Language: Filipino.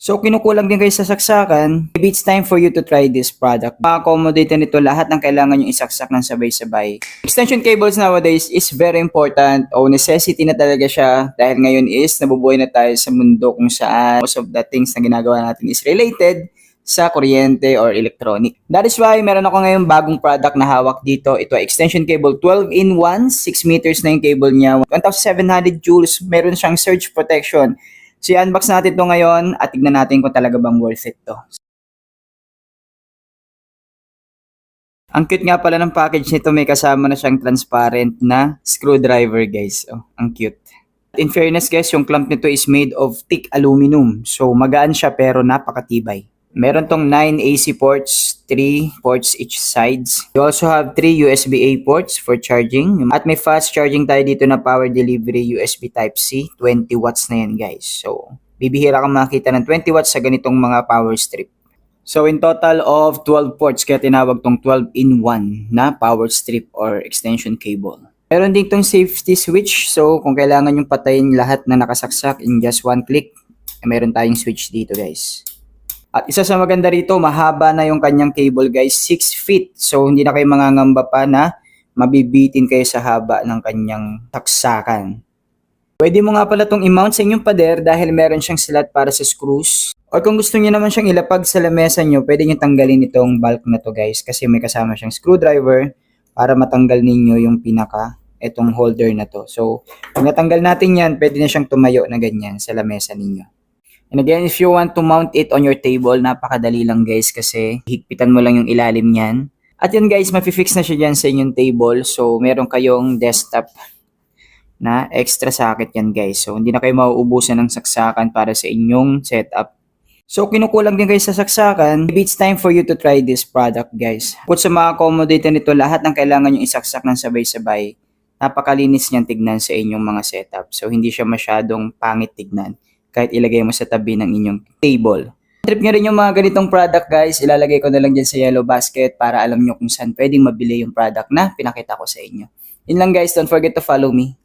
So kinukulang din kayo sa saksakan, maybe it's time for you to try this product. Ma-accommodate na nito lahat ng kailangan nyo isaksak ng sabay-sabay. Extension cables nowadays is very important o necessity na talaga siya dahil ngayon is nabubuhay na tayo sa mundo kung saan most of the things na ginagawa natin is related sa kuryente or electronic. That is why meron ako ngayon bagong product na hawak dito. Ito ay extension cable 12 in 1, 6 meters na yung cable niya, 1,700 joules, meron siyang surge protection. So i-unbox natin ito ngayon at tignan natin kung talaga bang worth it to. Ang cute nga pala ng package nito, may kasama na siyang transparent na screwdriver guys. Oh, ang cute. In fairness guys, yung clamp nito is made of thick aluminum. So magaan siya pero napakatibay. Meron tong 9 AC ports, 3 ports each sides. You also have 3 USB-A ports for charging. At may fast charging tayo dito na power delivery USB Type-C. 20 watts na yan guys. So, bibihira kang makita ng 20 watts sa ganitong mga power strip. So, in total of 12 ports, kaya tinawag tong 12 in 1 na power strip or extension cable. Meron din tong safety switch. So, kung kailangan yung patayin lahat na nakasaksak in just one click, meron tayong switch dito guys. At isa sa maganda rito, mahaba na yung kanyang cable guys, 6 feet. So hindi na kayo mangangamba pa na mabibitin kayo sa haba ng kanyang saksakan. Pwede mo nga pala itong i-mount sa inyong pader dahil meron siyang slot para sa screws. Or kung gusto niyo naman siyang ilapag sa lamesa niyo, pwede niyo tanggalin itong bulk na to guys kasi may kasama siyang screwdriver para matanggal ninyo yung itong holder na to. So pag natanggal natin yan, pwede na siyang tumayo na ganyan sa lamesa ninyo. And again, if you want to mount it on your table, napakadali lang guys kasi higpitan mo lang yung ilalim niyan. At yan guys, mafi-fix na siya dyan sa inyong table. So, meron kayong desktop na extra socket yan guys. So, hindi na kayo mauubusan ng saksakan para sa inyong setup. So, kinukulang din kayo sa saksakan, maybe it's time for you to try this product guys. Kung sa ma-accommodate nito lahat ng kailangan nyo isaksak ng sabay-sabay, napakalinis niyan tignan sa inyong mga setup. So, hindi siya masyadong pangit tignan kahit ilagay mo sa tabi ng inyong table. Trip nyo rin yung mga ganitong product guys, ilalagay ko na lang dyan sa yellow basket para alam nyo kung saan pwedeng mabili yung product na pinakita ko sa inyo. Yun lang guys, don't forget to follow me.